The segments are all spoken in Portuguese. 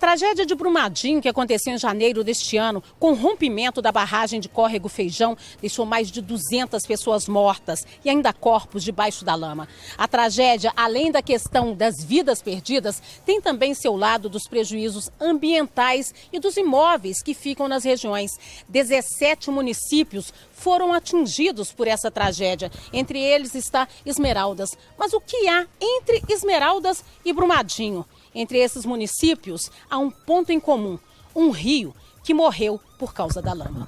tragédia de Brumadinho, que aconteceu em janeiro deste ano, com o rompimento da barragem de Córrego Feijão, deixou mais de 200 pessoas mortas e ainda corpos debaixo da lama. A tragédia, além da questão das vidas perdidas, tem também seu lado dos prejuízos ambientais e dos imóveis que ficam nas regiões. 17 municípios foram atingidos por essa tragédia. Entre eles está Esmeraldas. Mas o que há entre Esmeraldas e Brumadinho? Entre esses municípios, há um ponto em comum, um rio que morreu por causa da lama.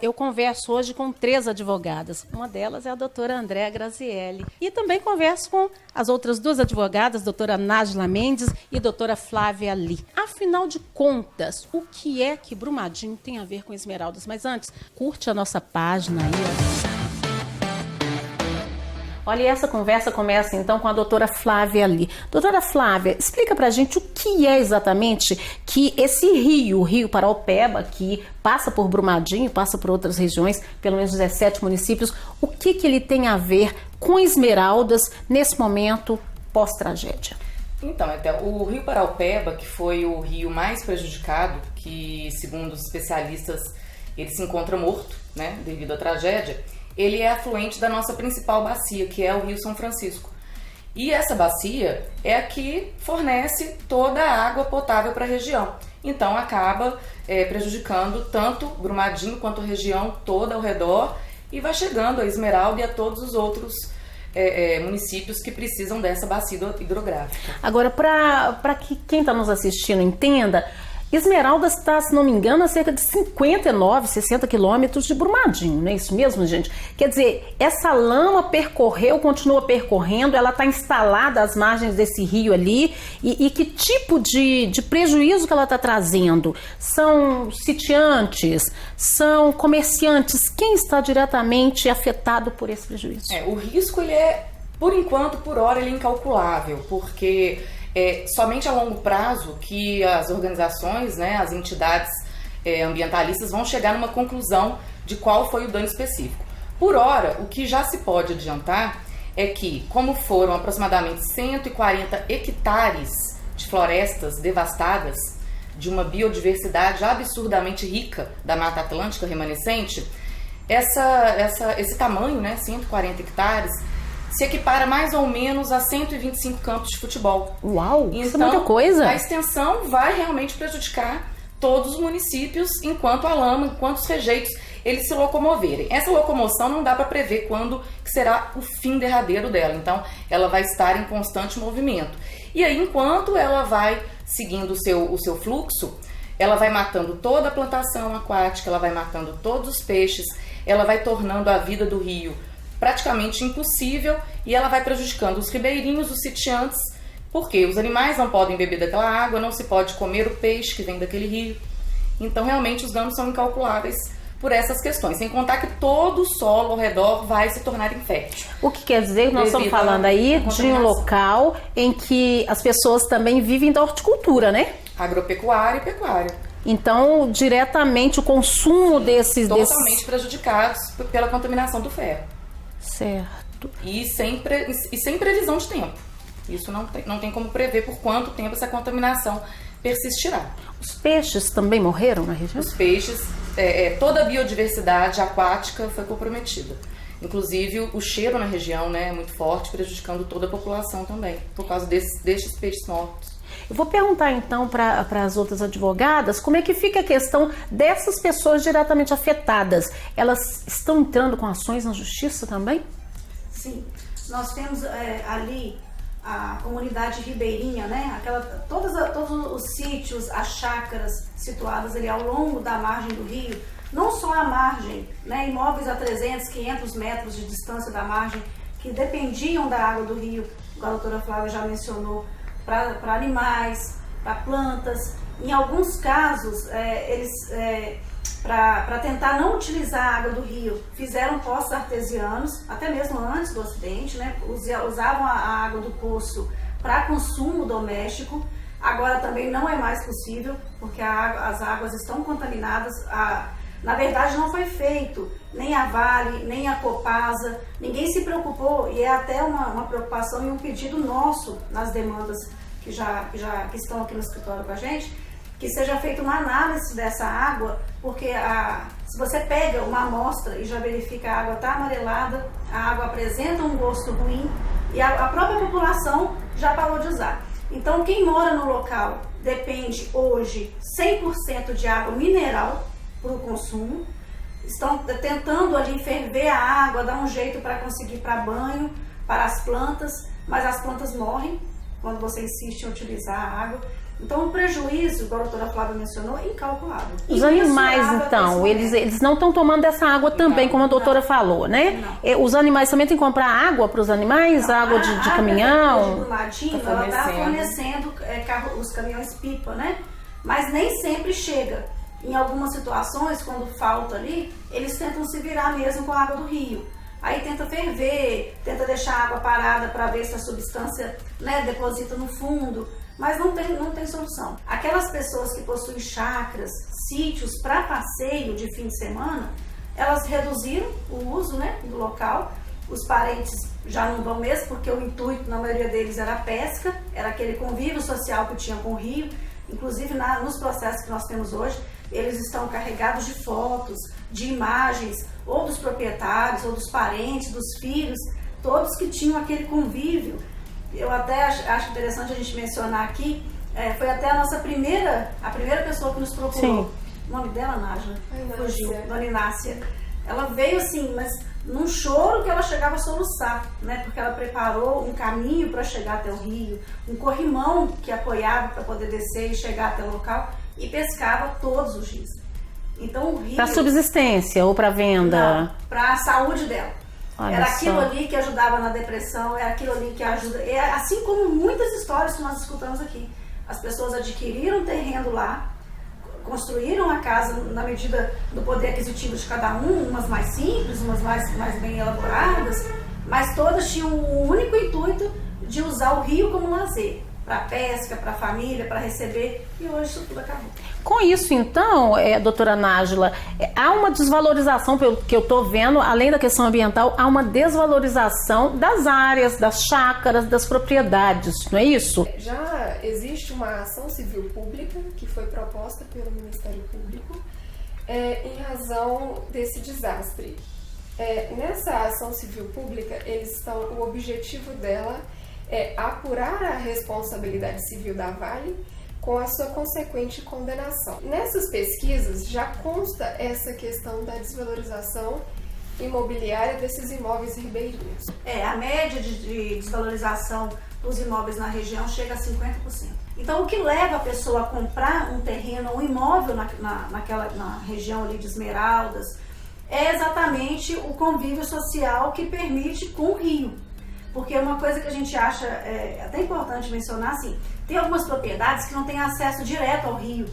Eu converso hoje com 3 advogadas. Uma delas é a doutora Andréa Grazielli. E também converso com as outras 2 advogadas, doutora Nájila Mendes e doutora Flávia Lee. Afinal de contas, o que é que Brumadinho tem a ver com Esmeraldas? Mas antes, curte a nossa página aí. Olha, e essa conversa começa então com a doutora Flávia Lee. Doutora Flávia, explica pra gente o que é exatamente que esse rio, o Rio Paraopeba, que passa por Brumadinho, passa por outras regiões, pelo menos 17 municípios, o que ele tem a ver com Esmeraldas nesse momento pós-tragédia? Então, o Rio Paraopeba, que foi o rio mais prejudicado, que segundo os especialistas ele se encontra morto, né, devido à tragédia, ele é afluente da nossa principal bacia, que é o Rio São Francisco. E essa bacia é a que fornece toda a água potável para a região. Então acaba prejudicando tanto Brumadinho quanto a região toda ao redor e vai chegando a Esmeralda e a todos os outros municípios que precisam dessa bacia hidrográfica. Agora, para que quem está nos assistindo entenda, Esmeraldas está, se não me engano, a cerca de 59, 60 quilômetros de Brumadinho, não é isso mesmo, gente? Quer dizer, essa lama continua percorrendo, ela está instalada às margens desse rio ali, e que tipo de prejuízo que ela está trazendo? São sitiantes? São comerciantes? Quem está diretamente afetado por esse prejuízo? O risco, ele é, por enquanto, por hora, ele é incalculável, porque somente a longo prazo que as organizações, né, as entidades ambientalistas vão chegar numa conclusão de qual foi o dano específico. Por hora, o que já se pode adiantar é que, como foram aproximadamente 140 hectares de florestas devastadas, de uma biodiversidade absurdamente rica da Mata Atlântica remanescente, esse tamanho, né, 140 hectares, se equipara mais ou menos a 125 campos de futebol. Uau, então, isso é muita coisa. A extensão vai realmente prejudicar todos os municípios enquanto a lama, enquanto os rejeitos, eles se locomoverem. Essa locomoção não dá para prever quando que será o fim derradeiro dela. Então, ela vai estar em constante movimento. E aí, enquanto ela vai seguindo o seu fluxo, ela vai matando toda a plantação aquática, ela vai matando todos os peixes, ela vai tornando a vida do rio praticamente impossível e ela vai prejudicando os ribeirinhos, os sitiantes, porque os animais não podem beber daquela água, não se pode comer o peixe que vem daquele rio. Então, realmente, os danos são incalculáveis por essas questões, sem contar que todo o solo ao redor vai se tornar infértil. O que quer dizer que nós estamos falando aí de um local em que as pessoas também vivem da horticultura, né? Agropecuária e pecuária. Então, diretamente, o consumo totalmente prejudicados pela contaminação do ferro. Certo. E sem previsão de tempo. Isso não tem como prever por quanto tempo essa contaminação persistirá. Os peixes também morreram na região? Os peixes, toda a biodiversidade aquática foi comprometida. Inclusive o cheiro na região, né, é muito forte, prejudicando toda a população também, por causa destes peixes mortos. Eu vou perguntar então para as outras advogadas como é que fica a questão dessas pessoas diretamente afetadas. Elas estão entrando com ações na justiça também? Sim, nós temos ali a comunidade ribeirinha, né? Todos os sítios, as chácaras situadas ali ao longo da margem do rio, não só a margem, né? Imóveis a 300, 500 metros de distância da margem, que dependiam da água do rio, como a doutora Flávia já mencionou, para animais, para plantas. Em alguns casos, eles, para tentar não utilizar a água do rio, fizeram poços artesianos, até mesmo antes do acidente, né? Usavam a água do poço para consumo doméstico. Agora também não é mais possível, porque as águas estão contaminadas. Na verdade, não foi feito nem a Vale, nem a Copasa, ninguém se preocupou, e é até uma preocupação e um pedido nosso nas demandas que estão aqui no escritório com a gente, que seja feita uma análise dessa água, porque se você pega uma amostra e já verifica a água está amarelada, a água apresenta um gosto ruim e a própria população já parou de usar. Então, quem mora no local depende hoje 100% de água mineral para o consumo, estão tentando ali ferver a água, dar um jeito para conseguir para banho, para as plantas, mas as plantas morrem quando você insiste em utilizar a água. Então, o prejuízo, igual a doutora Flávia mencionou, é incalculável. Os animais, então, eles não estão tomando essa água também, como a doutora falou, né? Não. Os animais também têm que comprar água para os animais? Não, água de caminhão? Ela está fornecendo os caminhões-pipa, né? Mas nem sempre chega. Em algumas situações, quando falta ali, eles tentam se virar mesmo com a água do rio. Aí tenta ferver, tenta deixar a água parada para ver se a substância, né, deposita no fundo. Mas não tem solução. Aquelas pessoas que possuem chácaras, sítios para passeio de fim de semana, elas reduziram o uso, né, do local. Os parentes já não vão mesmo, porque o intuito na maioria deles era a pesca, era aquele convívio social que tinha com o rio. Inclusive nos processos que nós temos hoje, eles estão carregados de fotos, de imagens, ou dos proprietários, ou dos parentes, dos filhos, todos que tinham aquele convívio. Eu até acho interessante a gente mencionar aqui, foi até a primeira pessoa que nos procurou. Sim. O nome dela, Nájila? Fugiu, Dona Inácia. Ela veio assim, mas num choro que ela chegava a soluçar, né? Porque ela preparou um caminho para chegar até o rio, um corrimão que apoiava para poder descer e chegar até o local, e pescava todos os dias. Então o rio... Para subsistência ou para venda? Não, para a saúde dela. Olha era aquilo só. Ali que ajudava na depressão, era aquilo ali que ajuda. Assim como muitas histórias que nós escutamos aqui. As pessoas adquiriram terreno lá, construíram a casa na medida do poder aquisitivo de cada umas mais simples, umas mais bem elaboradas, mas todas tinham o único intuito de usar o rio como lazer, para pesca, para família, para receber, e hoje isso tudo acabou. Com isso, então, doutora Nájila, há uma desvalorização, pelo que eu estou vendo, além da questão ambiental, há uma desvalorização das áreas, das chácaras, das propriedades, não é isso? Já existe uma ação civil pública que foi proposta pelo Ministério Público em razão desse desastre. Nessa ação civil pública, o objetivo dela é apurar a responsabilidade civil da Vale com a sua consequente condenação. Nessas pesquisas já consta essa questão da desvalorização imobiliária desses imóveis ribeirinhos. A média de desvalorização dos imóveis na região chega a 50%. Então, o que leva a pessoa a comprar um terreno, um imóvel na região ali de Esmeraldas, é exatamente o convívio social que permite com o rio. Porque uma coisa que a gente acha até importante mencionar, assim, tem algumas propriedades que não têm acesso direto ao rio,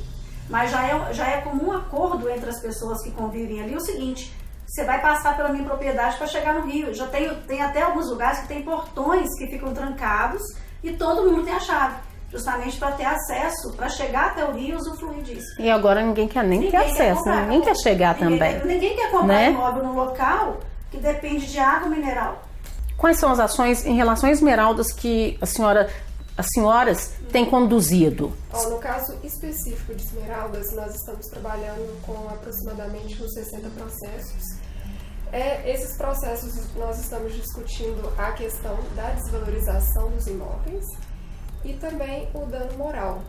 mas já é comum acordo entre as pessoas que convivem ali o seguinte: você vai passar pela minha propriedade para chegar no rio. Já tem até alguns lugares que tem portões que ficam trancados e todo mundo tem a chave, justamente para ter acesso, para chegar até o rio e usufruir disso. E agora ninguém quer nem ter acesso, ninguém quer chegar também. Ninguém quer comprar imóvel num local que depende de água mineral. Quais são as ações em relação a Esmeraldas que as senhoras têm conduzido? No caso específico de Esmeraldas, nós estamos trabalhando com aproximadamente uns 60 processos. Esses processos nós estamos discutindo a questão da desvalorização dos imóveis e também o dano moral.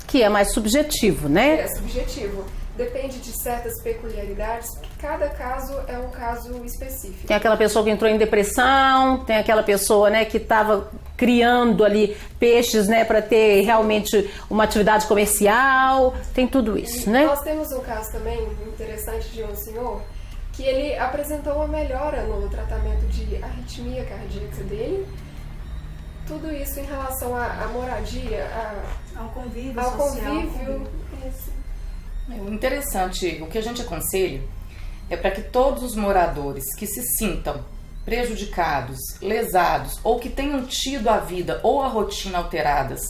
Que é mais subjetivo, né? É subjetivo. Depende de certas peculiaridades, porque cada caso é um caso específico. Tem aquela pessoa que entrou em depressão, tem aquela pessoa, né, que estava criando ali peixes, né, para ter realmente uma atividade comercial, tem tudo isso, né? Nós temos um caso também interessante de um senhor que ele apresentou uma melhora no tratamento de arritmia cardíaca dele. Tudo isso em relação à moradia, ao convívio ao social. Convívio. O interessante, o que a gente aconselha é para que todos os moradores que se sintam prejudicados, lesados ou que tenham tido a vida ou a rotina alteradas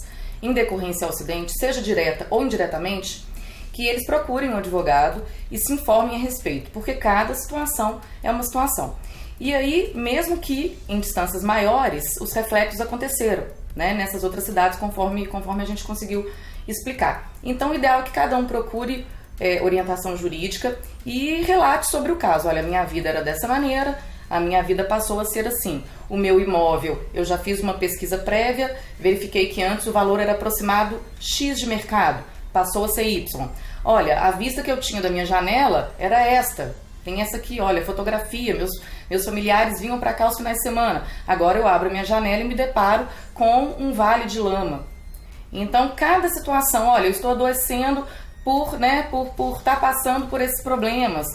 em decorrência ao acidente, seja direta ou indiretamente, que eles procurem um advogado e se informem a respeito, porque cada situação é uma situação. E aí, mesmo que em distâncias maiores, os reflexos aconteceram, né, nessas outras cidades, conforme a gente conseguiu explicar. Então, o ideal é que cada um procure orientação jurídica e relate sobre o caso. Olha, a minha vida era dessa maneira, a minha vida passou a ser assim. O meu imóvel, eu já fiz uma pesquisa prévia, verifiquei que antes o valor era aproximado X de mercado, passou a ser Y. Olha, a vista que eu tinha da minha janela era esta. Tem essa aqui, olha, fotografia, meus familiares vinham para cá aos finais de semana. Agora eu abro a minha janela e me deparo com um vale de lama. Então, cada situação, olha, eu estou adoecendo por estar passando por esses problemas.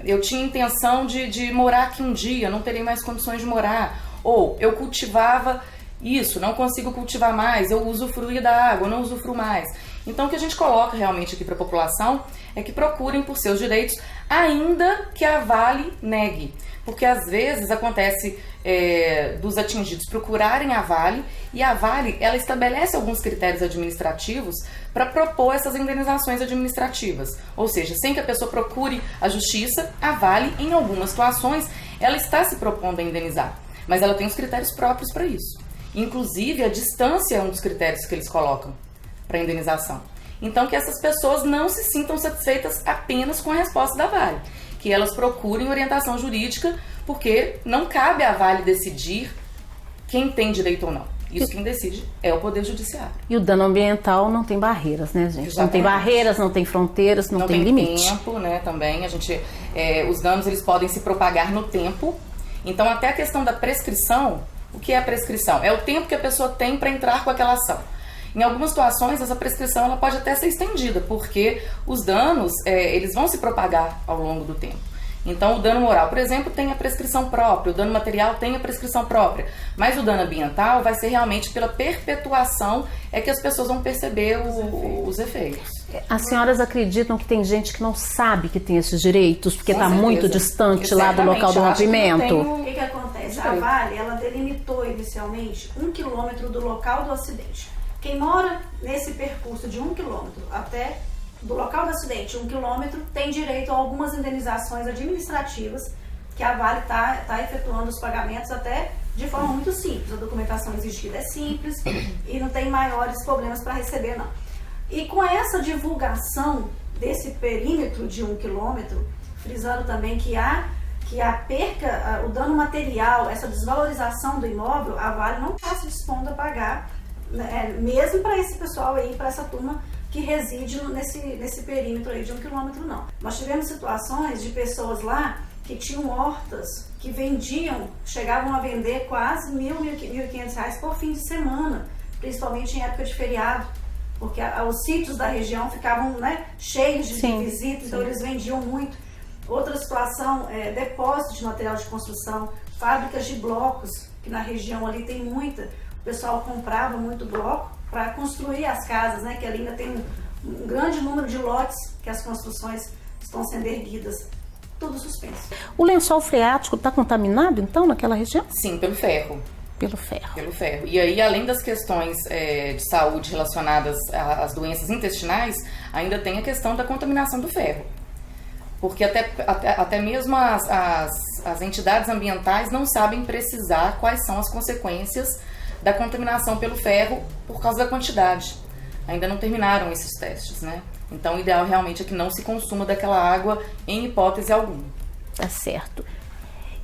Eu tinha intenção de morar aqui um dia, não terei mais condições de morar. Ou eu cultivava isso, não consigo cultivar mais, eu usufruía da água, não usufruo mais. Então, o que a gente coloca realmente aqui para a população é que procurem por seus direitos, ainda que a Vale negue. Porque às vezes acontece dos atingidos procurarem a Vale, e a Vale ela estabelece alguns critérios administrativos para propor essas indenizações administrativas. Ou seja, sem que a pessoa procure a justiça, a Vale, em algumas situações, ela está se propondo a indenizar. Mas ela tem os critérios próprios para isso. Inclusive, a distância é um dos critérios que eles colocam para indenização. Então, que essas pessoas não se sintam satisfeitas apenas com a resposta da Vale, que elas procurem orientação jurídica, porque não cabe à Vale decidir quem tem direito ou não. Isso quem decide é o Poder Judiciário. E o dano ambiental não tem barreiras, né, gente? Exatamente. Não tem barreiras, não tem fronteiras, não tem limite. Tempo, né, também. Os danos eles podem se propagar no tempo. Então, até a questão da prescrição, o que é a prescrição? É o tempo que a pessoa tem para entrar com aquela ação. Em algumas situações, essa prescrição ela pode até ser estendida, porque os danos eles vão se propagar ao longo do tempo. Então, o dano moral, por exemplo, tem a prescrição própria, o dano material tem a prescrição própria, mas o dano ambiental vai ser realmente pela perpetuação que as pessoas vão perceber os efeitos. As senhoras acreditam que tem gente que não sabe que tem esses direitos, porque está muito distante lá do local do rompimento? O que acontece? A Vale, ela delimitou inicialmente 1 quilômetro do local do acidente. Quem mora nesse percurso de 1 quilômetro até do local do acidente, 1 quilômetro, tem direito a algumas indenizações administrativas que a Vale está efetuando os pagamentos até de forma muito simples. A documentação exigida é simples e não tem maiores problemas para receber, não. E com essa divulgação desse perímetro de 1 quilômetro, frisando também que a perca, o dano material, essa desvalorização do imóvel, a Vale não está se dispondo a pagar, mesmo para esse pessoal aí, para essa turma que reside nesse perímetro aí de 1 quilômetro, não. Nós tivemos situações de pessoas lá que tinham hortas, que chegavam a vender quase R$ 1.000, R$ 1.500 por fim de semana, principalmente em época de feriado, porque os sítios da região ficavam cheios de visitas, então eles vendiam muito. Outra situação é depósito de material de construção, fábricas de blocos, que na região ali tem muita. O pessoal comprava muito bloco para construir as casas, que ali ainda tem um grande número de lotes que as construções estão sendo erguidas. Tudo suspenso. O lençol freático está contaminado, então, naquela região? Sim, pelo ferro. Pelo ferro. Pelo ferro. E aí, além das questões de saúde relacionadas às doenças intestinais, ainda tem a questão da contaminação do ferro. Porque até mesmo as entidades ambientais não sabem precisar quais são as consequências da contaminação pelo ferro por causa da quantidade. Ainda não terminaram esses testes, né? Então, o ideal realmente é que não se consuma daquela água em hipótese alguma. Tá certo.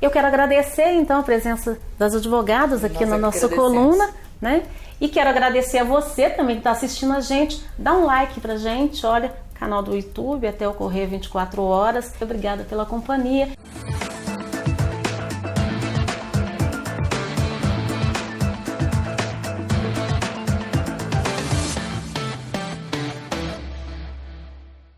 Eu quero agradecer, então, a presença das advogadas aqui na nossa coluna, né? E quero agradecer a você também que está assistindo a gente. Dá um like pra gente, olha, canal do YouTube, até ocorrer 24 horas. Obrigada pela companhia.